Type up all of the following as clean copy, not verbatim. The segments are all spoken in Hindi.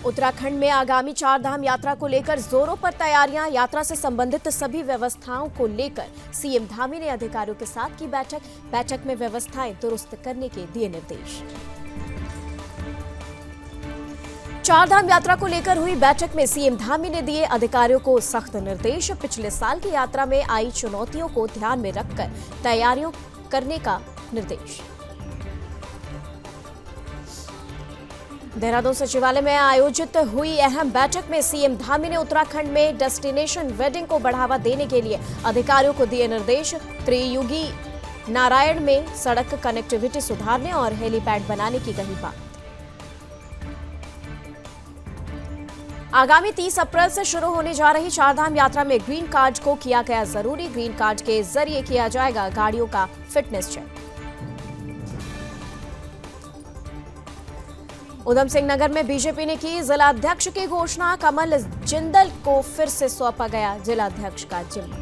उत्तराखंड में आगामी चारधाम यात्रा को लेकर जोरों पर तैयारियां। यात्रा से संबंधित सभी व्यवस्थाओं को लेकर सीएम धामी ने अधिकारियों के साथ की बैठक में व्यवस्थाएं दुरुस्त करने के दिए निर्देश। चारधाम यात्रा को लेकर हुई बैठक में सीएम धामी ने दिए अधिकारियों को सख्त निर्देश। पिछले साल की यात्रा में आई चुनौतियों को ध्यान में रखकर तैयारियों करने का निर्देश। देहरादून सचिवालय में आयोजित हुई अहम बैठक में सीएम धामी ने उत्तराखंड में डेस्टिनेशन वेडिंग को बढ़ावा देने के लिए अधिकारियों को दिए निर्देश। त्रियुगी नारायण में सड़क कनेक्टिविटी सुधारने और हेलीपैड बनाने की कही बात। आगामी 30 अप्रैल से शुरू होने जा रही चारधाम यात्रा में ग्रीन कार्ड को किया गया जरूरी। ग्रीन कार्ड के जरिए किया जाएगा गाड़ियों का फिटनेस चेक। उधम सिंह नगर में बीजेपी ने की जिला अध्यक्ष की घोषणा। कमल जिंदल को फिर से सौंपा गया जिला अध्यक्ष का जिम्मा।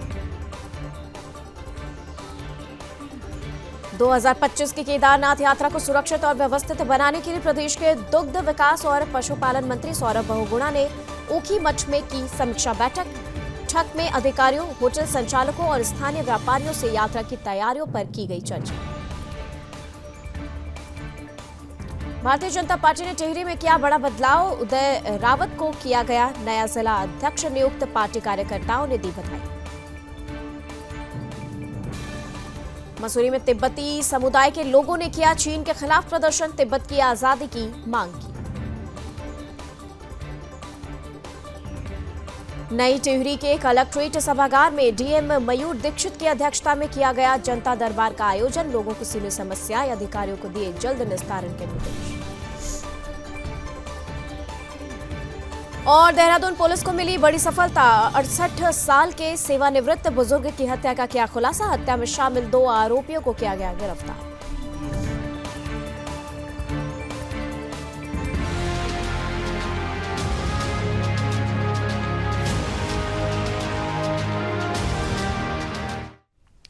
2025 की केदारनाथ यात्रा को सुरक्षित और व्यवस्थित बनाने के लिए प्रदेश के दुग्ध विकास और पशुपालन मंत्री सौरभ बहुगुणा ने ऊखीमठ में की समीक्षा बैठक में अधिकारियों, होटल संचालकों और स्थानीय व्यापारियों से यात्रा की तैयारियों पर की गई चर्चा। भारतीय जनता पार्टी ने टिहरी में किया बड़ा बदलाव। उदय रावत को किया गया नया जिला अध्यक्ष नियुक्त। पार्टी कार्यकर्ताओं ने दी बधाई। मसूरी में तिब्बती समुदाय के लोगों ने किया चीन के खिलाफ प्रदर्शन। तिब्बत की आजादी की मांग की। नई टिहरी के कलेक्ट्रेट सभागार में डीएम मयूर दीक्षित की अध्यक्षता में किया गया जनता दरबार का आयोजन। लोगों की सुनी समस्याएं, अधिकारियों को दिए जल्द निस्तारण के निर्देश। और देहरादून पुलिस को मिली बड़ी सफलता। 68 साल के सेवानिवृत्त बुजुर्ग की हत्या का किया खुलासा। हत्या में शामिल 2 आरोपियों को किया गया गिरफ्तार।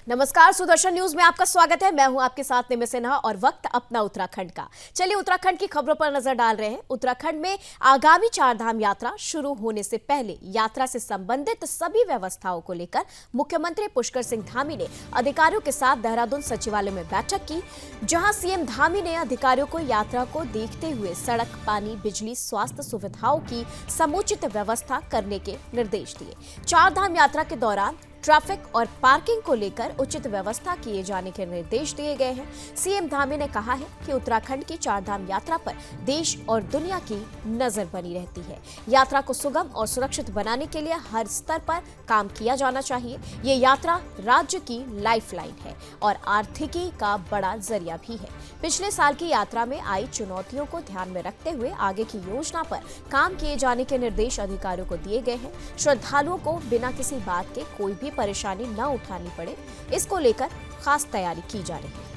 नमस्कार, सुदर्शन न्यूज में आपका स्वागत है। मैं हूं आपके साथ निमि सिन्हा और वक्त अपना उत्तराखंड का। चलिए उत्तराखंड की खबरों पर नजर डाल रहे हैं। उत्तराखंड में आगामी चारधाम यात्रा शुरू होने से पहले यात्रा से संबंधित सभी व्यवस्थाओं को लेकर मुख्यमंत्री पुष्कर सिंह धामी ने अधिकारियों के साथ देहरादून सचिवालय में बैठक की, जहां सीएम धामी ने अधिकारियों को यात्रा को देखते हुए सड़क, पानी, बिजली, स्वास्थ्य सुविधाओं की समुचित व्यवस्था करने के निर्देश दिए। चारधाम यात्रा के दौरान ट्रैफिक और पार्किंग को लेकर उचित व्यवस्था किए जाने के निर्देश दिए गए हैं। सीएम धामी ने कहा है कि उत्तराखंड की चारधाम यात्रा पर देश और दुनिया की नजर बनी रहती है। यात्रा को सुगम और सुरक्षित बनाने के लिए हर स्तर पर काम किया जाना चाहिए। ये यात्रा राज्य की लाइफलाइन है और आर्थिकी का बड़ा जरिया भी है। पिछले साल की यात्रा में आई चुनौतियों को ध्यान में रखते हुए आगे की योजना पर काम किए जाने के निर्देश अधिकारियों को दिए गए हैं। श्रद्धालुओं को बिना किसी बात के कोई भी परेशानी न उठानी पड़े, इसको लेकर खास तैयारी की जा रही है।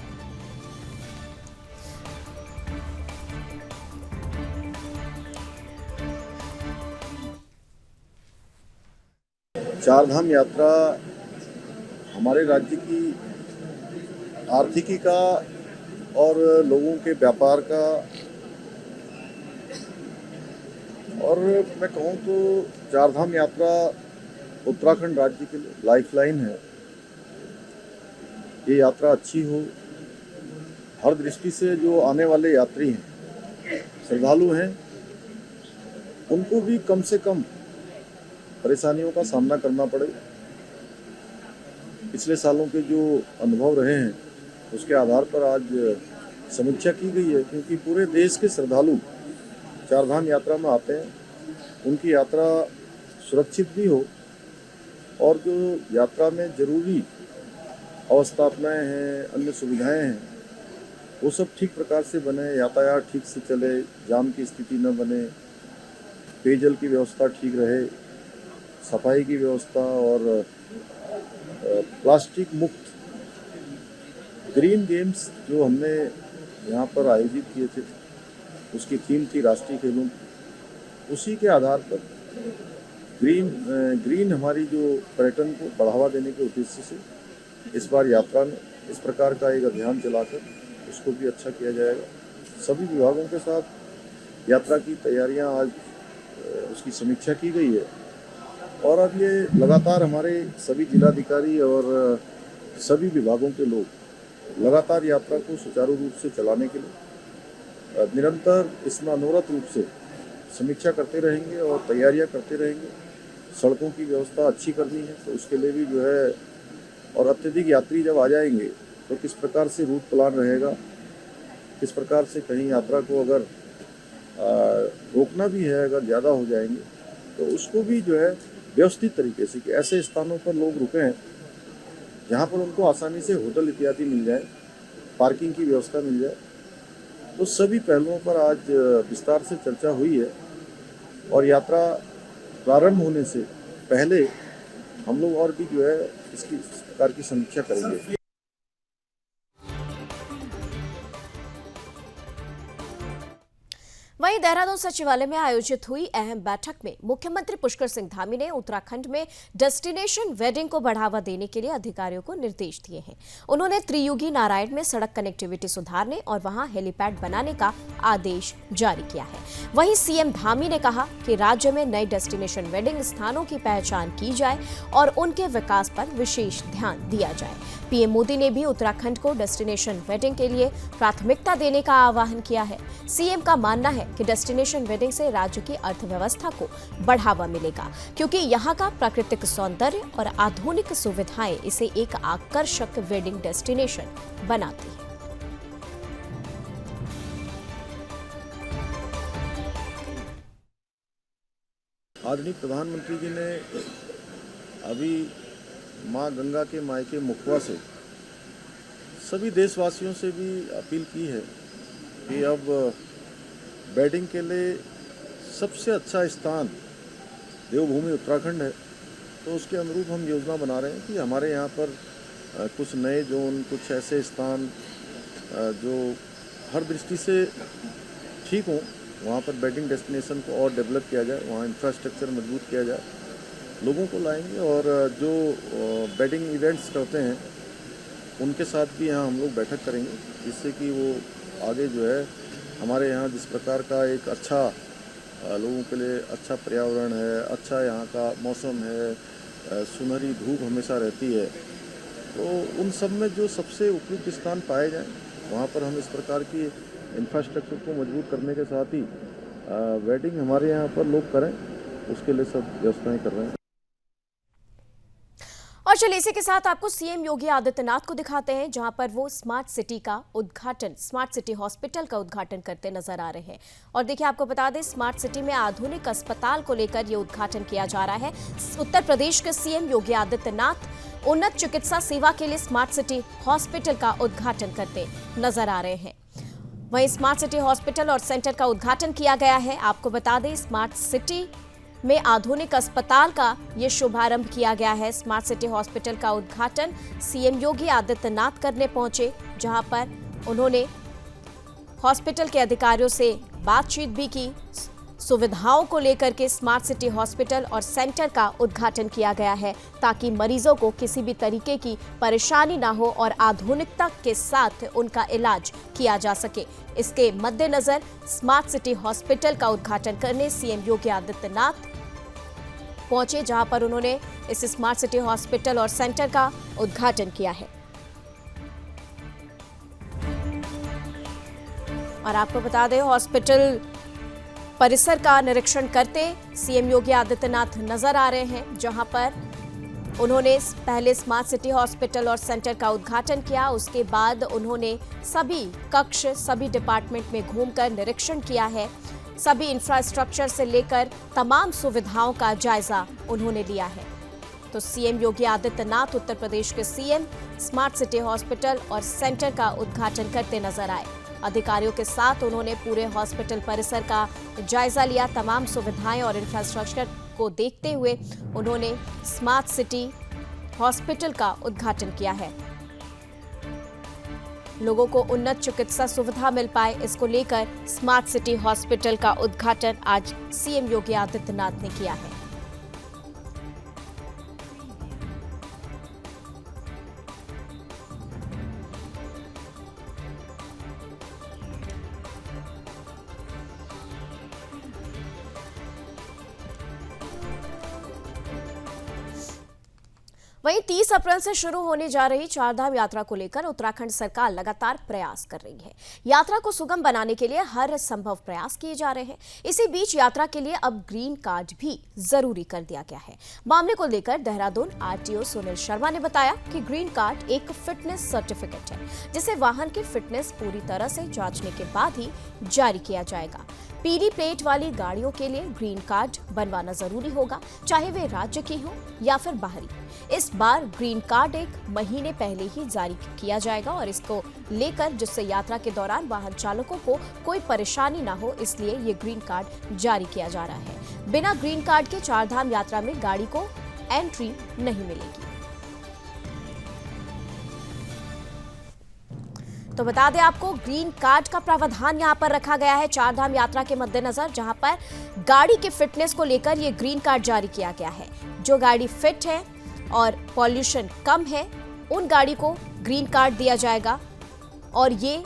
चारधाम यात्रा हमारे राज्य की आर्थिकी का और लोगों के व्यापार का, और मैं कहूँ तो चारधाम यात्रा उत्तराखंड राज्य के लिए लाइफलाइन है। ये यात्रा अच्छी हो, हर दृष्टि से जो आने वाले यात्री हैं, श्रद्धालु हैं, उनको भी कम से कम परेशानियों का सामना करना पड़े। पिछले सालों के जो अनुभव रहे हैं उसके आधार पर आज समीक्षा की गई है, क्योंकि पूरे देश के श्रद्धालु चारधाम यात्रा में आते हैं। उनकी यात्रा सुरक्षित भी हो और जो यात्रा में जरूरी अवस्थापनाएं हैं, अन्य सुविधाएं हैं, वो सब ठीक प्रकार से बने, यातायात ठीक से चले, जाम की स्थिति न बने, पेयजल की व्यवस्था ठीक रहे, सफाई की व्यवस्था और प्लास्टिक मुक्त ग्रीन गेम्स जो हमने यहाँ पर आयोजित किए थे, उसकी थीम थी राष्ट्रीय खेलों। उसी के आधार पर ग्रीन हमारी जो पर्यटन को बढ़ावा देने के उद्देश्य से इस बार यात्रा में इस प्रकार का एक अभियान चलाकर उसको भी अच्छा किया जाएगा। सभी विभागों के साथ यात्रा की तैयारियां आज उसकी समीक्षा की गई है और अब ये लगातार हमारे सभी जिलाधिकारी और सभी विभागों के लोग लगातार यात्रा को सुचारू रूप से चलाने के लिए निरंतर इसमें अनवरत रूप से समीक्षा करते रहेंगे और तैयारियां करते रहेंगे। सड़कों की व्यवस्था अच्छी करनी है तो उसके लिए भी जो है, और अत्यधिक यात्री जब आ जाएंगे तो किस प्रकार से रूट प्लान रहेगा, किस प्रकार से कहीं यात्रा को अगर रोकना भी है, अगर ज़्यादा हो जाएंगे तो उसको भी जो है व्यवस्थित तरीके से कि ऐसे स्थानों पर लोग रुकें जहाँ पर उनको आसानी से होटल इत्यादि मिल जाए, पार्किंग की व्यवस्था मिल जाए। तो सभी पहलुओं पर आज विस्तार से चर्चा हुई है और यात्रा प्रारंभ होने से पहले हम लोग और भी जो है इसकी प्रकार की समीक्षा करेंगे। वहीं देहरादून सचिवालय में आयोजित हुई अहम बैठक में मुख्यमंत्री पुष्कर सिंह धामी ने उत्तराखंड में डेस्टिनेशन वेडिंग को बढ़ावा देने के लिए अधिकारियों को निर्देश दिए हैं। उन्होंने त्रियुगी नारायण में सड़क कनेक्टिविटी सुधारने और वहां हेलीपैड बनाने का आदेश जारी किया है। वहीं सीएम धामी ने कहा कि राज्य में नए डेस्टिनेशन वेडिंग स्थानों की पहचान की जाए और उनके विकास पर विशेष ध्यान दिया जाए। पीएम मोदी ने भी उत्तराखंड को डेस्टिनेशन वेडिंग के लिए प्राथमिकता देने का आह्वान किया है। सीएम का मानना है कि डेस्टिनेशन वेडिंग से राज्य की अर्थव्यवस्था को बढ़ावा मिलेगा, क्योंकि यहाँ का प्राकृतिक सौंदर्य और आधुनिक सुविधाएं इसे एक आकर्षक वेडिंग डेस्टिनेशन बनाती है। आदरणीय प्रधानमंत्री जी ने अभी माँ गंगा के मायके मुखवा से सभी देशवासियों से भी अपील की है कि अब वेडिंग के लिए सबसे अच्छा स्थान देवभूमि उत्तराखंड है। तो उसके अनुरूप हम योजना बना रहे हैं कि हमारे यहाँ पर कुछ नए जोन, कुछ ऐसे स्थान जो हर दृष्टि से ठीक हों, वहाँ पर वेडिंग डेस्टिनेशन को और डेवलप किया जाए, वहाँ इंफ्रास्ट्रक्चर मजबूत किया जाए, लोगों को लाएंगे। और जो वेडिंग इवेंट्स करते हैं उनके साथ भी यहाँ हम लोग बैठक करेंगे, जिससे कि वो आगे जो है हमारे यहाँ जिस प्रकार का एक अच्छा लोगों के लिए अच्छा पर्यावरण है, अच्छा यहाँ का मौसम है, सुनहरी धूप हमेशा रहती है, तो उन सब में जो सबसे उपयुक्त स्थान पाए जाएं वहाँ पर हम इस प्रकार की इंफ्रास्ट्रक्चर को मजबूत करने के साथ ही वेडिंग हमारे यहाँ पर लोग करें, उसके लिए सब व्यवस्थाएं कर रहे हैं। और चलिए इसी के साथ आपको सीएम योगी आदित्यनाथ को दिखाते हैं, जहां पर वो स्मार्ट सिटी का उद्घाटन, स्मार्ट सिटी हॉस्पिटल का उद्घाटन करते नजर आ रहे हैं। और देखिए, आपको बता दें, स्मार्ट सिटी में आधुनिक अस्पताल को लेकर ये उद्घाटन किया जा रहा है। उत्तर प्रदेश के सीएम योगी आदित्यनाथ उन्नत चिकित्सा सेवा के लिए स्मार्ट सिटी हॉस्पिटल का उद्घाटन करते नजर आ रहे हैं। वहीं स्मार्ट सिटी हॉस्पिटल और सेंटर का उद्घाटन किया गया है। आपको बता दें, स्मार्ट सिटी में आधुनिक अस्पताल का ये शुभारंभ किया गया है। स्मार्ट सिटी हॉस्पिटल का उद्घाटन सीएम योगी आदित्यनाथ करने पहुंचे, जहां पर उन्होंने हॉस्पिटल के अधिकारियों से बातचीत भी की। सुविधाओं को लेकर के स्मार्ट सिटी हॉस्पिटल और सेंटर का उद्घाटन किया गया है, ताकि मरीजों को किसी भी तरीके की परेशानी ना हो और आधुनिकता के साथ उनका इलाज किया जा सके। इसके मद्देनजर स्मार्ट सिटी हॉस्पिटल का उद्घाटन करने सीएम योगी आदित्यनाथ पहुंचे, जहां पर उन्होंने इस स्मार्ट सिटी हॉस्पिटल और सेंटर का उद्घाटन किया है। और आपको बता दें, हॉस्पिटल परिसर का निरीक्षण करते सीएम योगी आदित्यनाथ नजर आ रहे हैं, जहां पर उन्होंने पहले स्मार्ट सिटी हॉस्पिटल और सेंटर का उद्घाटन किया। उसके बाद उन्होंने सभी कक्ष, सभी डिपार्टमेंट में घूमकर निरीक्षण किया है। सभी इंफ्रास्ट्रक्चर से लेकर तमाम सुविधाओं का जायजा उन्होंने लिया है। तो सीएम योगी आदित्यनाथ, उत्तर प्रदेश के सीएम, स्मार्ट सिटी हॉस्पिटल और सेंटर का उद्घाटन करते नजर आए। अधिकारियों के साथ उन्होंने पूरे हॉस्पिटल परिसर का जायजा लिया। तमाम सुविधाएं और इंफ्रास्ट्रक्चर को देखते हुए उन्होंने स्मार्ट सिटी हॉस्पिटल का उद्घाटन किया है। लोगों को उन्नत चिकित्सा सुविधा मिल पाए, इसको लेकर स्मार्ट सिटी हॉस्पिटल का उद्घाटन आज सीएम योगी आदित्यनाथ ने किया है। वहीं 30 अप्रैल से शुरू होने जा रही चारधाम यात्रा को लेकर उत्तराखंड सरकार लगातार प्रयास कर रही है। यात्रा को सुगम बनाने के लिए हर संभव प्रयास किए जा रहे हैं। इसी बीच यात्रा के लिए अब ग्रीन कार्ड भी जरूरी कर दिया गया है। मामले को लेकर देहरादून आरटीओ सुनील शर्मा ने बताया कि ग्रीन कार्ड एक फिटनेस सर्टिफिकेट है, जिसे वाहन की फिटनेस पूरी तरह से जांचने के बाद ही जारी किया जाएगा। पीली प्लेट वाली गाड़ियों के लिए ग्रीन कार्ड बनवाना जरूरी होगा, चाहे वे राज्य की हो या फिर बाहरी। इस बार ग्रीन कार्ड 1 महीने पहले ही जारी किया जाएगा और इसको लेकर जिससे यात्रा के दौरान वाहन चालकों को कोई परेशानी ना हो, इसलिए ये ग्रीन कार्ड जारी किया जा रहा है। बिना ग्रीन कार्ड के चारधाम यात्रा में गाड़ी को एंट्री नहीं मिलेगी। तो बता दें आपको, ग्रीन कार्ड का प्रावधान यहां पर रखा गया है चारधाम यात्रा के मद्देनजर, जहां पर गाड़ी की फिटनेस को लेकर ये ग्रीन कार्ड जारी किया गया है। जो गाड़ी फिट है और पॉल्यूशन कम है, उन गाड़ी को ग्रीन कार्ड दिया जाएगा और ये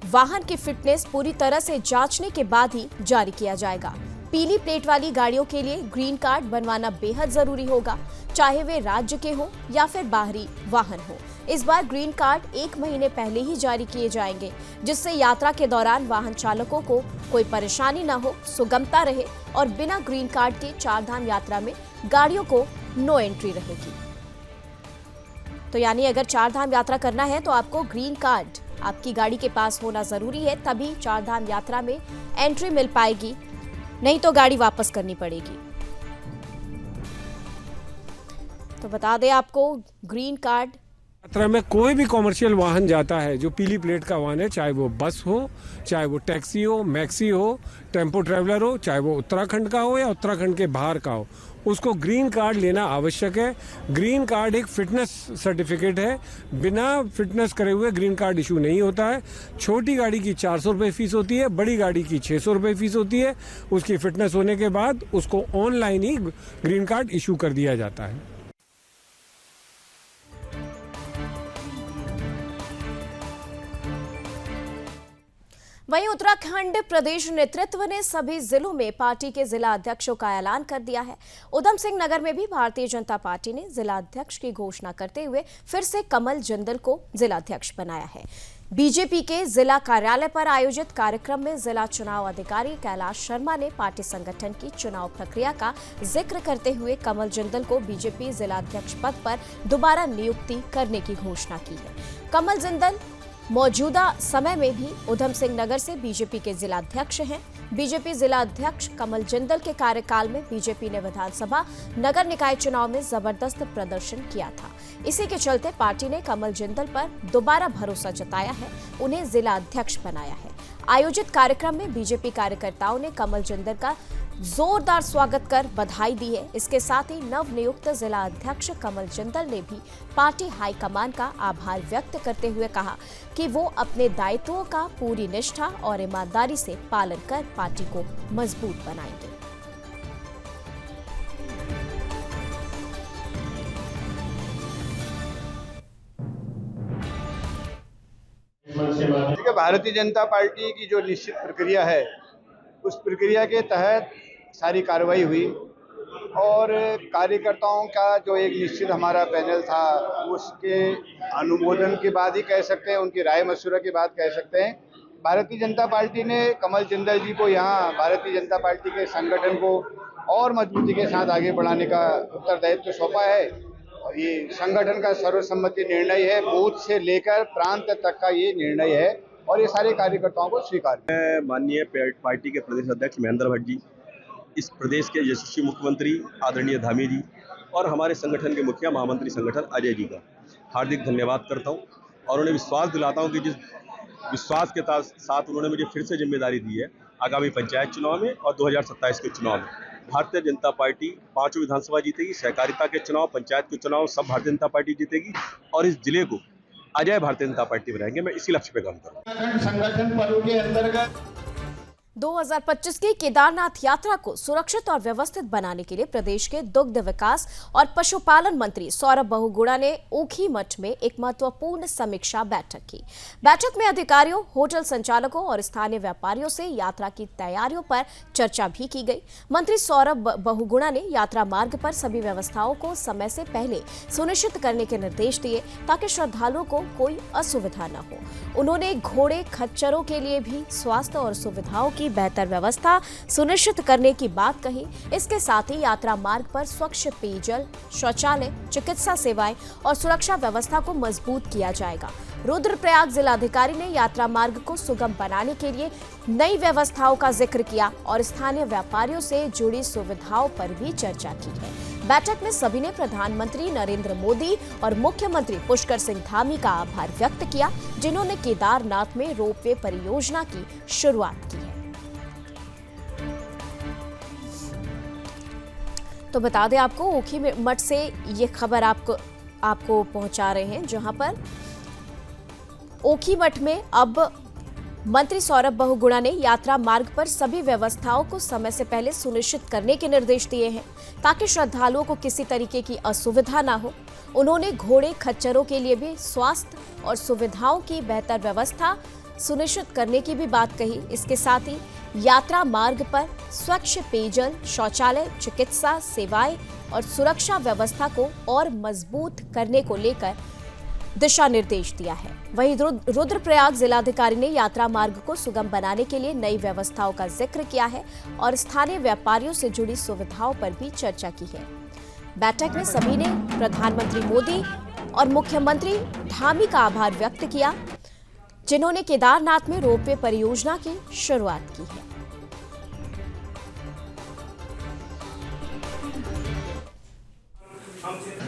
वाहन की फिटनेस पूरी तरह से जांचने के बाद ही जारी किया जाएगा। पीली प्लेट वाली गाड़ियों के लिए ग्रीन कार्ड बनवाना बेहद जरूरी होगा, चाहे वे राज्य के हो या फिर बाहरी वाहन हो। इस बार ग्रीन कार्ड 1 महीने पहले ही जारी किए जाएंगे, जिससे यात्रा के दौरान वाहन चालकों को कोई परेशानी ना हो, सुगमता रहे और बिना ग्रीन कार्ड के चारधाम यात्रा में गाड़ियों को नो एंट्री रहेगी। तो यानी अगर चारधाम यात्रा करना है तो आपको ग्रीन कार्ड आपकी गाड़ी के पास होना जरूरी है, तभी चारधाम यात्रा में एंट्री मिल पाएगी, नहीं तो गाड़ी वापस करनी पड़ेगी। तो बता दें आपको, ग्रीन कार्ड यात्रा में कोई भी कॉमर्शियल वाहन जाता है जो पीली प्लेट का वाहन है, चाहे वो बस हो, चाहे वो टैक्सी हो, मैक्सी हो, टेम्पो ट्रैवलर हो, चाहे वो उत्तराखंड का हो या उत्तराखंड के बाहर का हो, उसको ग्रीन कार्ड लेना आवश्यक है। ग्रीन कार्ड एक फिटनेस सर्टिफिकेट है, बिना फिटनेस करे हुए ग्रीन कार्ड इशू नहीं होता है। छोटी गाड़ी की 400 रुपये फीस होती है, बड़ी गाड़ी की 600 रुपये फीस होती है। उसकी फिटनेस होने के बाद उसको ऑनलाइन ही ग्रीन कार्ड इशू कर दिया जाता है। वहीं उत्तराखंड प्रदेश नेतृत्व ने सभी जिलों में पार्टी के जिला अध्यक्षों का ऐलान कर दिया है। उधम सिंह नगर में भी भारतीय जनता पार्टी ने जिला अध्यक्ष की घोषणा करते हुए फिर से कमल जिंदल को जिला अध्यक्ष बनाया है। बीजेपी के जिला कार्यालय पर आयोजित कार्यक्रम में जिला चुनाव अधिकारी कैलाश शर्मा ने पार्टी संगठन की चुनाव प्रक्रिया का जिक्र करते हुए कमल जिंदल को बीजेपी जिला अध्यक्ष पद पर दोबारा नियुक्ति करने की घोषणा की है। कमल जिंदल मौजूदा समय में भी उधम सिंह नगर से बीजेपी के जिला अध्यक्ष हैं। बीजेपी जिला अध्यक्ष कमल जिंदल के कार्यकाल में बीजेपी ने विधानसभा नगर निकाय चुनाव में जबरदस्त प्रदर्शन किया था। इसी के चलते पार्टी ने कमल जिंदल पर दोबारा भरोसा जताया है, उन्हें जिला अध्यक्ष बनाया है। आयोजित कार्यक्रम में बीजेपी कार्यकर्ताओं ने कमल जिंदल का जोरदार स्वागत कर बधाई दी है। इसके साथ ही नवनियुक्त जिला अध्यक्ष कमल जिंदल ने भी पार्टी हाईकमान का आभार व्यक्त करते हुए कहा कि वो अपने दायित्वों का पूरी निष्ठा और ईमानदारी से पालन कर पार्टी को मजबूत बनाएंगे। देखिए, भारतीय जनता पार्टी की जो निश्चित प्रक्रिया है, उस प्रक्रिया के तहत सारी कार्रवाई हुई और कार्यकर्ताओं का जो एक निश्चित हमारा पैनल था, उसके अनुमोदन के बाद ही कह सकते हैं, उनकी राय मशवरा के बाद कह सकते हैं, भारतीय जनता पार्टी ने कमल जिंदल जी को यहाँ भारतीय जनता पार्टी के संगठन को और मजबूती के साथ आगे बढ़ाने का उत्तरदायित्व सौंपा है। और ये संगठन का सर्वसम्मति निर्णय है, बूथ से लेकर प्रांत तक का ये निर्णय है और ये सारे कार्यकर्ताओं को स्वीकार है। माननीय पार्टी के प्रदेश अध्यक्ष महेंद्र भट्ट जी, इस प्रदेश के यशस्वी मुख्यमंत्री आदरणीय धामी जी और हमारे संगठन के मुखिया महामंत्री संगठन अजय जी का हार्दिक धन्यवाद करता हूं और उन्हें विश्वास दिलाता हूं कि जिस विश्वास के साथ उन्होंने मुझे फिर से जिम्मेदारी दी है, आगामी पंचायत चुनाव में और 2027 के चुनाव में भारतीय जनता पार्टी 5 विधानसभा जीतेगी, सहकारिता के चुनाव, पंचायत के चुनाव सब भारतीय जनता पार्टी जीतेगी और इस जिले को अजय भारतीय जनता पार्टी बनाएंगे। मैं इसी लक्ष्य पे काम करूँगा। संगठन पर्व के अंतर्गत 2025 की केदारनाथ यात्रा को सुरक्षित और व्यवस्थित बनाने के लिए प्रदेश के दुग्ध विकास और पशुपालन मंत्री सौरभ बहुगुणा ने ऊखीमठ में एक महत्वपूर्ण समीक्षा बैठक की। बैठक में अधिकारियों, होटल संचालकों और स्थानीय व्यापारियों से यात्रा की तैयारियों पर चर्चा भी की गई। मंत्री सौरभ बहुगुणा ने यात्रा मार्ग पर सभी व्यवस्थाओं को समय से पहले सुनिश्चित करने के निर्देश दिए ताकि श्रद्धालुओं को कोई असुविधा न हो। उन्होंने घोड़े खच्चरों के लिए भी स्वास्थ्य और सुविधाओं की बेहतर व्यवस्था सुनिश्चित करने की बात कही। इसके साथ ही यात्रा मार्ग पर स्वच्छ पेयजल, शौचालय, चिकित्सा सेवाएं और सुरक्षा व्यवस्था को मजबूत किया जाएगा। रुद्रप्रयाग जिलाधिकारी ने यात्रा मार्ग को सुगम बनाने के लिए नई व्यवस्थाओं का जिक्र किया और स्थानीय व्यापारियों से जुड़ी सुविधाओं पर भी चर्चा की है। बैठक में सभी ने प्रधानमंत्री नरेंद्र मोदी और मुख्यमंत्री पुष्कर सिंह धामी का आभार व्यक्त किया, जिन्होंने केदारनाथ में रोपवे परियोजना की शुरुआत की है। तो बता दें आपको, ऊखीमठ से ये खबर आपको पहुंचा रहे हैं, जहां पर ऊखीमठ में अब मंत्री सौरभ बहुगुणा ने यात्रा मार्ग पर सभी व्यवस्थाओं को समय से पहले सुनिश्चित करने के निर्देश दिए हैं ताकि श्रद्धालुओं को किसी तरीके की असुविधा ना हो। उन्होंने घोड़े खच्चरों के लिए भी स्वास्थ्य और सुविधाओं की बेहतर व्यवस्था सुनिश्चित करने की भी बात कही। इसके साथ ही यात्रा मार्ग पर स्वच्छ पेयजल, शौचालय, चिकित्सा सेवाएं और सुरक्षा व्यवस्था को और मजबूत करने को लेकर दिशा निर्देश दिया है। वहीं रुद्रप्रयाग जिलाधिकारी ने यात्रा मार्ग को सुगम बनाने के लिए नई व्यवस्थाओं का जिक्र किया है और स्थानीय व्यापारियों से जुड़ी सुविधाओं पर भी चर्चा की है। बैठक में सभी ने प्रधानमंत्री मोदी और मुख्यमंत्री धामी का आभार व्यक्त किया, जिन्होंने केदारनाथ में रोपवे परियोजना की शुरुआत की है।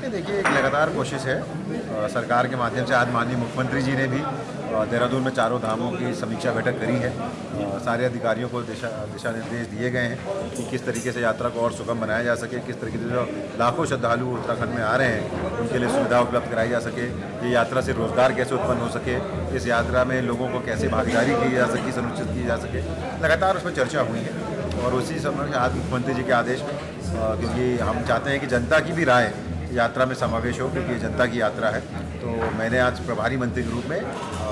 देखिए, एक लगातार कोशिश है सरकार के माध्यम से। आज माननीय मुख्यमंत्री जी ने भी देहरादून में चारों धामों की समीक्षा बैठक करी है। सारे अधिकारियों को दिशा निर्देश दिए गए हैं कि किस तरीके से यात्रा को और सुगम बनाया जा सके, किस तरीके से जो लाखों श्रद्धालु उत्तराखंड में आ रहे हैं उनके लिए सुविधा उपलब्ध कराई जा सके, ये यात्रा से रोजगार कैसे उत्पन्न हो सके, इस यात्रा में लोगों को कैसे भागीदारी की जा सके, सुनिश्चित की जा सके। लगातार उस पर चर्चा हुई है और उसी समय आज मुख्यमंत्री जी के आदेश में, क्योंकि हम चाहते हैं कि जनता की भी राय यात्रा में समावेश हो, क्योंकि ये जनता की यात्रा है। तो मैंने आज प्रभारी मंत्री के रूप में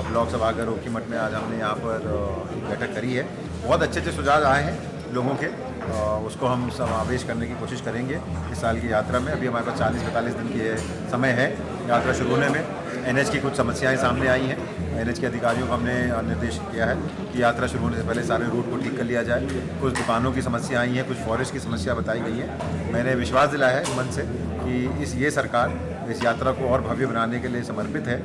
ब्लॉक सभागार ऊखीमठ में आज हमने यहाँ पर एक बैठक करी है। बहुत अच्छे सुझाव आए हैं लोगों के, उसको हम समावेश करने की कोशिश करेंगे इस साल की यात्रा में। अभी हमारे पास 40-45 दिन की समय है यात्रा शुरू होने में। एनएच की कुछ समस्याएं सामने आई हैं। एनएच के अधिकारियों को हमने निर्देश किया है कि यात्रा शुरू होने से पहले सारे रूट को ठीक कर लिया जाए। कुछ दुकानों की समस्या आई है, कुछ फॉरेस्ट की समस्या बताई गई है। मैंने विश्वास दिलाया है मन से कि ये सरकार इस यात्रा को और भव्य बनाने के लिए समर्पित है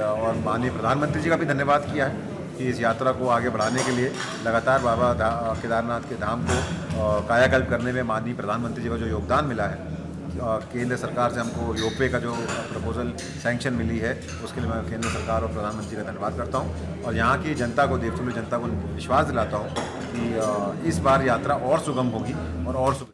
और माननीय प्रधानमंत्री जी का भी धन्यवाद किया है कि इस यात्रा को आगे बढ़ाने के लिए लगातार बाबा केदारनाथ के धाम को कायाकल्प करने में माननीय प्रधानमंत्री जी का जो योगदान मिला है। केंद्र सरकार से हमको रोपवे का जो प्रपोजल सैंक्शन मिली है, उसके लिए मैं केंद्र सरकार और प्रधानमंत्री का धन्यवाद करता हूं और यहाँ की जनता को, देवतुल्य जनता को विश्वास दिलाता हूं कि इस बार यात्रा और सुगम होगी और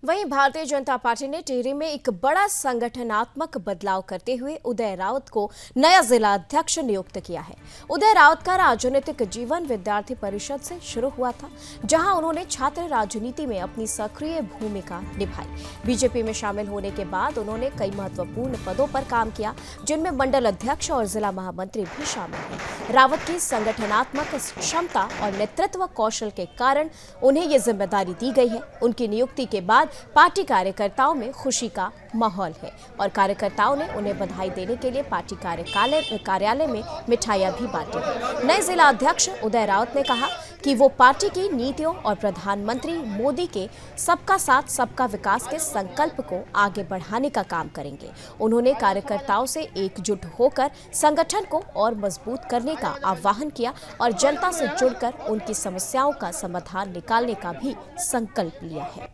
वहीं भारतीय जनता पार्टी ने टिहरी में एक बड़ा संगठनात्मक बदलाव करते हुए उदय राउत को नया जिला अध्यक्ष नियुक्त किया है। उदय राउत का राजनीतिक जीवन विद्यार्थी परिषद से शुरू हुआ था, जहां उन्होंने छात्र राजनीति में अपनी सक्रिय भूमिका निभाई। बीजेपी में शामिल होने के बाद उन्होंने कई महत्वपूर्ण पदों पर काम किया, जिनमें मंडल अध्यक्ष और जिला महामंत्री भी शामिल हैं। रावत की संगठनात्मक क्षमता और नेतृत्व कौशल के कारण उन्हें ये जिम्मेदारी दी गई है। उनकी नियुक्ति के बाद पार्टी कार्यकर्ताओं में खुशी का माहौल है और कार्यकर्ताओं ने उन्हें बधाई देने के लिए पार्टी कार्यालय में मिठाइयां भी बांटी। नए जिला अध्यक्ष उदय राउत ने कहा कि वो पार्टी की नीतियों और प्रधानमंत्री मोदी के सबका साथ सबका विकास के संकल्प को आगे बढ़ाने का काम करेंगे। उन्होंने कार्यकर्ताओं से एकजुट होकर संगठन को और मजबूत करने का आह्वान किया और जनता से जुड़कर उनकी समस्याओं का समाधान निकालने का भी संकल्प लिया है।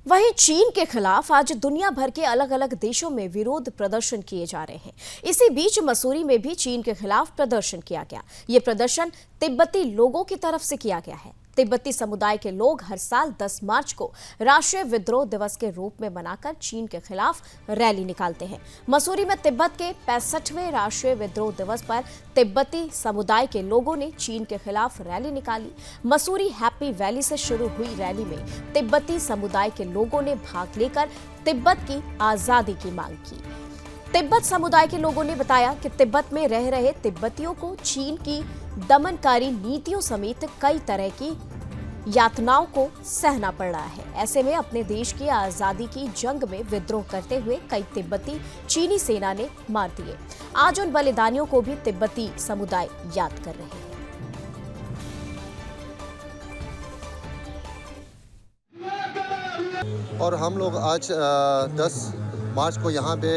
वहीं चीन के खिलाफ आज दुनिया भर के अलग अलग देशों में विरोध प्रदर्शन किए जा रहे हैं। इसी बीच मसूरी में भी चीन के खिलाफ प्रदर्शन किया गया। ये प्रदर्शन तिब्बती लोगों की तरफ से किया गया है। तिब्बती समुदाय के लोग हर साल 10 मार्च को राष्ट्रीय विद्रोह दिवस के रूप में मनाकर चीन के खिलाफ रैली निकालते हैं। मसूरी में तिब्बत के 65वें राष्ट्रीय विद्रोह दिवस पर तिब्बती समुदाय के लोगों ने चीन के खिलाफ रैली निकाली। मसूरी हैप्पी वैली से शुरू हुई रैली में तिब्बती समुदाय के लोगों ने भाग लेकर तिब्बत की आजादी की मांग की। तिब्बत समुदाय के लोगों ने बताया कि तिब्बत में रह रहे तिब्बतियों को चीन की दमनकारी नीतियों समेत कई तरह की यातनाओं को सहना पड़ रहा है। ऐसे में अपने देश की आजादी की जंग में विद्रोह करते हुए कई तिब्बती चीनी सेना ने मार दिए। आज उन बलिदानियों को भी तिब्बती समुदाय याद कर रहे हैं। और हम लोग आज 10 मार्च को यहाँ पे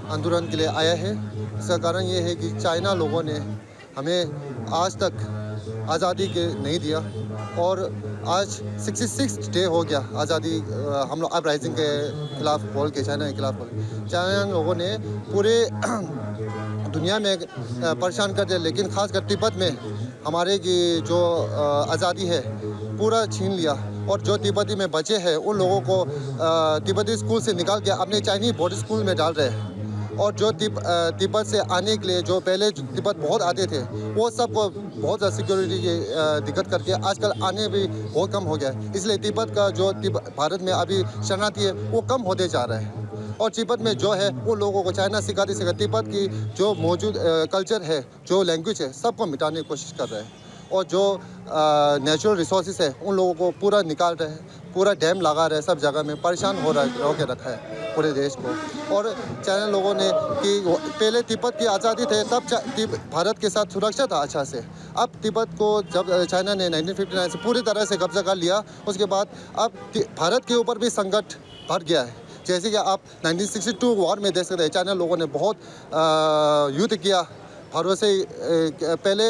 आंदोलन के लिए आया है। इसका कारण ये है कि चाइना लोगों ने हमें आज तक आज़ादी के नहीं दिया और आज 66 डे हो गया आज़ादी। हम लोग अपराइजिंग के खिलाफ बोल के चाइना के खिलाफ बोल चाइना लोगों ने पूरे दुनिया में परेशान कर दिया, लेकिन खासकर तिब्बत में हमारे की जो आज़ादी है पूरा छीन लिया। और जो तिब्बती में बचे हैं उन लोगों को तिब्बती स्कूल से निकाल के अपने चाइनीज बोर्डिंग स्कूल में डाल रहे हैं। और जो तिब्बत से आने के लिए जो पहले तिब्बत बहुत आते थे वो सबको बहुत ज़्यादा सिक्योरिटी की दिक्कत करके आजकल आने भी बहुत कम हो गया है। इसलिए तिब्बत का जो भारत में अभी शरणार्थी है वो कम होते जा रहा है। और तिब्बत में जो है वो लोगों को चाइना सिखाते तिब्बत की जो मौजूद कल्चर है, जो लैंग्वेज है, सबको मिटाने की कोशिश कर रहे हैं। और जो नेचुरल रिसोर्सेज है उन लोगों को पूरा निकाल रहे हैं, पूरा डैम लगा रहे हैं, सब जगह में परेशान हो के रखा है पूरे देश को। और चाइना लोगों ने कि पहले तिब्बत की आज़ादी थे तब भारत के साथ सुरक्षा था अच्छा से। अब तिब्बत को जब चाइना ने 1959 से पूरी तरह से कब्जा कर लिया, उसके बाद अब भारत के ऊपर भी संकट बढ़ गया है। जैसे कि आप 1962 वॉर में देख सकते हैं, चाइना लोगों ने बहुत युद्ध किया। भारत से पहले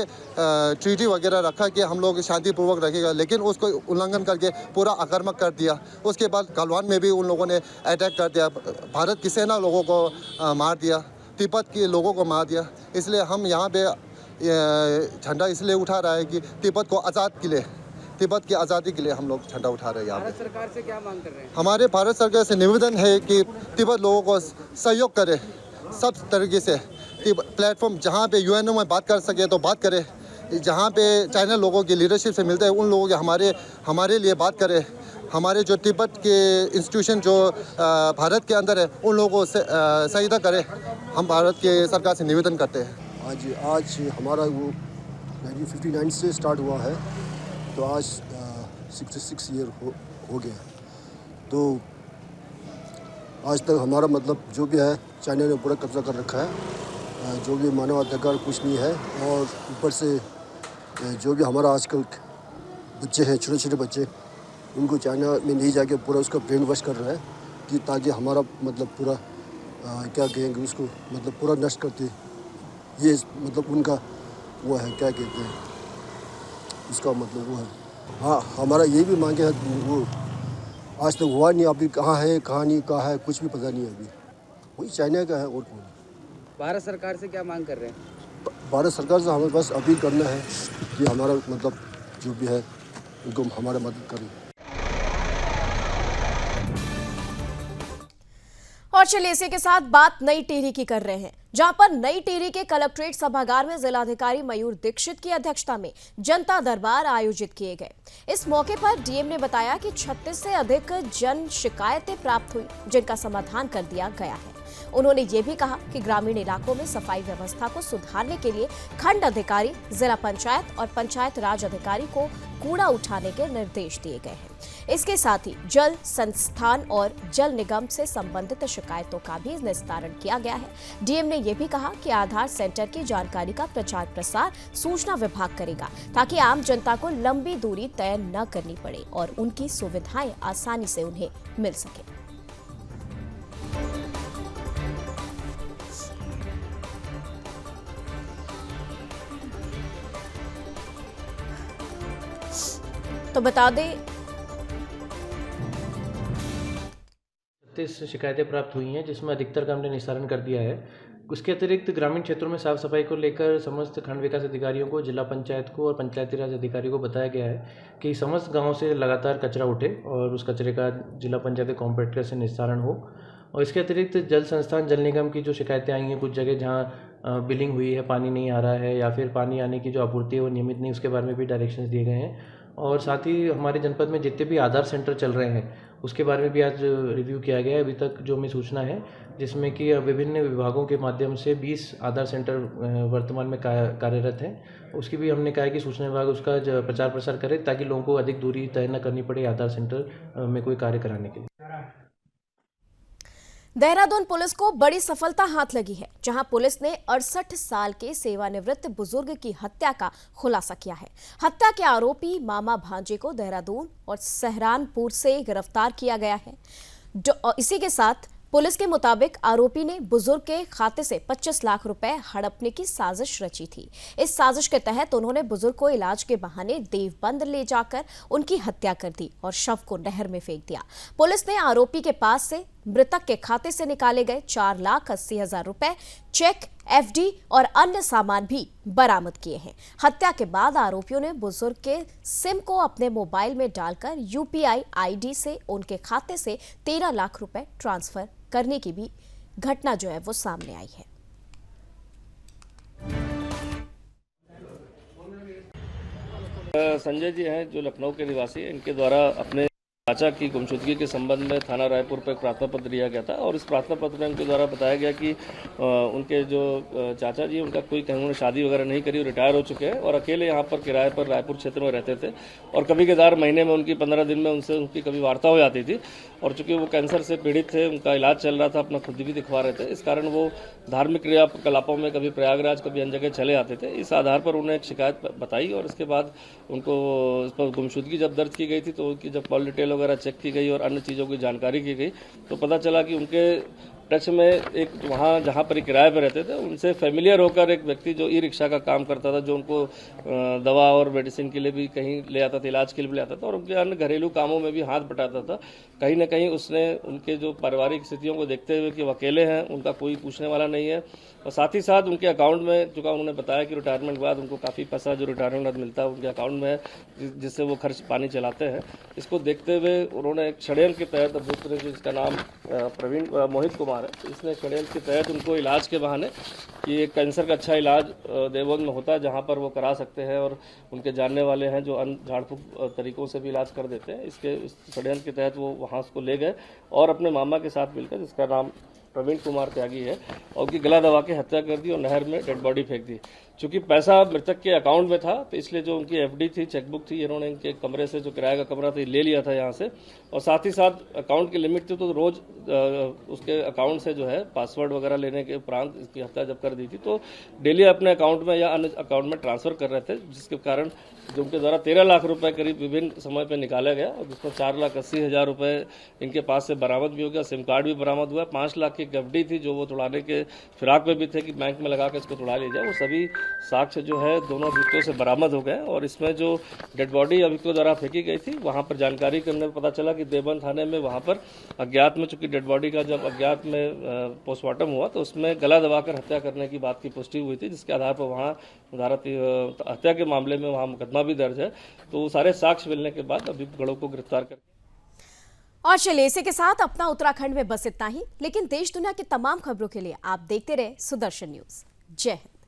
ट्रीटी वगैरह रखा कि हम लोग शांतिपूर्वक रखेगा, लेकिन उसको उल्लंघन करके पूरा आक्रामक कर दिया। उसके बाद गलवान में भी उन लोगों ने अटैक कर दिया, भारत की सेना लोगों को मार दिया, तिब्बत के लोगों को मार दिया। इसलिए हम यहाँ पे झंडा इसलिए उठा रहा है कि तिब्बत को आज़ाद के लिए, तिब्बत की आज़ादी के लिए हम लोग झंडा उठा रहे हैं। यहाँ भारत सरकार से क्या मांग कर रहे हैं? हमारे भारत सरकार से निवेदन है कि तिब्बत लोगों को सहयोग करे सब तरीके से। प्लेटफॉर्म जहाँ पे यूएनओ में बात कर सके तो बात करे, जहाँ पे चाइना लोगों की लीडरशिप से मिलते हैं उन लोगों के हमारे लिए बात करे। हमारे जो तिब्बत के इंस्टीट्यूशन जो भारत के अंदर है उन लोगों से सहायता करे। हम भारत के सरकार से निवेदन करते हैं। आज हमारा वो 1959 से स्टार्ट हुआ है, तो आज 66 ईयर हो गया। तो आज तक हमारा मतलब जो भी है चाइना ने पूरा कब्जा कर रखा है। जो भी मानवाधिकार कुछ नहीं है। और ऊपर से जो भी हमारा आजकल बच्चे हैं, छोटे छोटे बच्चे, उनको चाइना में नहीं जाके पूरा उसका ब्रेन वॉश कर रहा है कि ताकि हमारा मतलब पूरा क्या कहेंगे उसको मतलब पूरा नष्ट करते। ये मतलब उनका वो है, क्या कहते हैं उसका मतलब वो है। हाँ, हमारा ये भी मांगे है, वो आज तक हुआ नहीं। अभी कहाँ है कहाँ नहीं, कहाँ है कुछ भी पता नहीं है। अभी वही चाइना का है और कौन। भारत सरकार से क्या मांग कर रहे हैं? भारत सरकार से हमें बस अपील करना है कि हमारा मतलब जो भी है उनको हमारा मदद करें। और चलिए इसी के साथ बात नई टिहरी की कर रहे हैं, जहां पर नई टिहरी के कलेक्ट्रेट सभागार में जिलाधिकारी मयूर दीक्षित की अध्यक्षता में जनता दरबार आयोजित किए गए। इस मौके पर डीएम ने बताया कि 36 से अधिक जन शिकायतें प्राप्त हुई, जिनका समाधान कर दिया गया है। उन्होंने ये भी कहा कि ग्रामीण इलाकों में सफाई व्यवस्था को सुधारने के लिए खंड अधिकारी, जिला पंचायत और पंचायत राज अधिकारी को कूड़ा उठाने के निर्देश दिए गए हैं। इसके साथ ही जल संस्थान और जल निगम से संबंधित शिकायतों का भी निस्तारण किया गया है। डीएम ने यह भी कहा कि आधार सेंटर की जानकारी का प्रचार प्रसार सूचना विभाग करेगा, ताकि आम जनता को लंबी दूरी तय न करनी पड़े और उनकी सुविधाएं आसानी से उन्हें मिल सके। तो बता दें 36 शिकायतें प्राप्त हुई हैं, जिसमें अधिकतर का हमने निस्तारण कर दिया है। उसके अतिरिक्त ग्रामीण क्षेत्रों में साफ सफाई को लेकर समस्त खंड विकास अधिकारियों को, जिला पंचायत को और पंचायती राज अधिकारियों को बताया गया है कि समस्त गांव से लगातार कचरा उठे और उस कचरे का जिला पंचायत कॉम्प्रेक्टर से निस्तारण हो। और इसके अतिरिक्त जल संस्थान, जल निगम की जो शिकायतें आई हैं कुछ जगह जहाँ बिलिंग हुई है, पानी नहीं आ रहा है या फिर पानी आने की जो आपूर्ति है वो नियमित नहीं, उसके बारे में भी डायरेक्शंस दिए गए हैं। और साथ ही हमारे जनपद में जितने भी आधार सेंटर चल रहे हैं उसके बारे में भी आज रिव्यू किया गया है। अभी तक जो हमें सूचना है जिसमें कि विभिन्न विभागों के माध्यम से 20 आधार सेंटर वर्तमान में कार्यरत हैं, उसकी भी हमने कहा है कि सूचना विभाग उसका प्रचार प्रसार करे ताकि लोगों को अधिक दूरी तय न करनी पड़े आधार सेंटर में कोई कार्य कराने के लिए। देहरादून पुलिस को बड़ी सफलता हाथ लगी है, जहां पुलिस ने 68 साल के सेवानिवृत्त बुजुर्ग की हत्या का खुलासा किया है। हत्या के आरोपी मामा भांजे को देहरादून और सहारनपुर से गिरफ्तार किया गया है। इसी के साथ पुलिस के मुताबिक आरोपी ने बुजुर्ग के खाते से 25 लाख रुपए हड़पने की साजिश रची थी। इस साजिश के तहत उन्होंने बुजुर्ग को इलाज के बहाने देवबंद ले जाकर उनकी हत्या कर दी और शव को नहर में फेंक दिया। पुलिस ने आरोपी के पास से मृतक के खाते से निकाले गए 4,80,000 रुपए, चेक, एफडी और अन्य सामान भी बरामद किए हैं। हत्या के बाद आरोपियों ने बुजुर्ग के सिम को अपने मोबाइल में डालकर यूपीआई आईडी से उनके खाते से 13 लाख रुपए ट्रांसफर करने की भी घटना जो है वो सामने आई है। संजय जी हैं जो लखनऊ के निवासी, इनके द्वारा अपने चाचा की गुमशुदगी के संबंध में थाना रायपुर पर एक प्रार्थना पत्र दिया गया था और इस प्रार्थना पत्र में उनके द्वारा बताया गया कि उनके जो चाचा जी उनका कोई कहीं उन्होंने शादी वगैरह नहीं करी, रिटायर हो चुके हैं और अकेले यहाँ पर किराए पर रायपुर क्षेत्र में रहते थे और कभी कभार महीने में उनकी 15 दिन में उनसे उनकी कभी वार्ता हो जाती थी और चूंकि वो कैंसर से पीड़ित थे, उनका इलाज चल रहा था, अपना खुद भी दिखवा रहे थे, इस कारण वो धार्मिक क्रियाकलापों में कभी प्रयागराज कभी अन्य जगह चले आते थे। इस आधार पर उन्हें एक शिकायत बताई और इसके बाद उनको इस पर गुमशुदगी जब दर्ज की गई थी तो उनकी जब कॉल डिटेल वगैरह चेक की गई और अन्य चीज़ों की जानकारी की गई तो पता चला कि उनके टच में एक वहाँ जहाँ पर किराए पर रहते थे उनसे फेमिलियर होकर एक व्यक्ति जो ई रिक्शा का काम करता था, जो उनको दवा और मेडिसिन के लिए भी कहीं ले आता था, इलाज के लिए भी ले आता था और उनके अन्य घरेलू कामों में भी हाथ बटाता था। कहीं ना कहीं उसने उनके जो पारिवारिक स्थितियों को देखते हुए कि वो अकेले हैं, उनका कोई पूछने वाला नहीं है और साथ ही साथ उनके अकाउंट में, चूँकि उन्होंने बताया कि रिटायरमेंट के बाद उनको काफ़ी पैसा जो रिटायरमेंट मिलता है उनके अकाउंट में है जिससे वो खर्च पानी चलाते हैं। इसको देखते हुए उन्होंने एक षड्यंत्र के तहत अभियुक्त जिसका नाम मोहित कुमार है, तो इसने षड्यंत्र के तहत उनको इलाज के बहाने कि एक कैंसर का अच्छा इलाज देवबंद में होता है जहाँ पर वो करा सकते हैं और उनके जानने वाले हैं जो अन्य झाड़ फूक तरीकों से भी इलाज कर देते हैं, इसके षड्यंत्र के तहत वो वहाँ उसको ले गए और अपने मामा के साथ मिलकर, जिसका नाम प्रवीण कुमार त्यागी है, और उनकी गला दबा के हत्या कर दी और नहर में डेड बॉडी फेंक दी। चूंकि पैसा मृतक के अकाउंट में था तो इसलिए जो उनकी एफडी थी, चेकबुक थी, इन्होंने इनके कमरे से जो किराए का कमरा था ले लिया था यहाँ से और साथ ही साथ अकाउंट की लिमिट थी तो रोज उसके अकाउंट से जो है पासवर्ड वगैरह लेने के उपरांत इसकी हत्या जब कर दी थी तो डेली अपने अकाउंट में या अन्य अकाउंट में ट्रांसफर कर रहे थे, जिसके कारण जो उनके द्वारा 13 लाख रुपए करीब विभिन्न समय पर निकाला गया और जिसमें 4,80,000 रुपए इनके पास से बरामद भी हो गया, सिम कार्ड भी बरामद हुआ, 5 लाख की एफडी थी जो वो तोड़ाने के फिराक में भी थे कि बैंक में लगा कर इसको तोड़ा लिया जाए। वो सभी साक्ष्य जो है दोनों अभियुक्तों से बरामद हो गए और इसमें जो डेड बॉडी अभियुक्तों द्वारा फेंकी गई थी वहाँ पर जानकारी करने में पता चला कि देवबंद थाने में वहाँ पर अज्ञात में, चूंकि डेड बॉडी का जब अज्ञात में पोस्टमार्टम हुआ तो उसमें गला दबाकर हत्या करने की बात की पुष्टि हुई थी, जिसके आधार पर वहाँ हत्या के मामले में वहाँ मुकदमा भी दर्ज है। तो सारे साक्ष्य मिलने के बाद अभियुक्तों को गिरफ्तार कर। और चलिए इसी के साथ अपना उत्तराखंड में बस इतना ही, लेकिन देश दुनिया की तमाम खबरों के लिए आप देखते रहे सुदर्शन न्यूज। जय हिंद।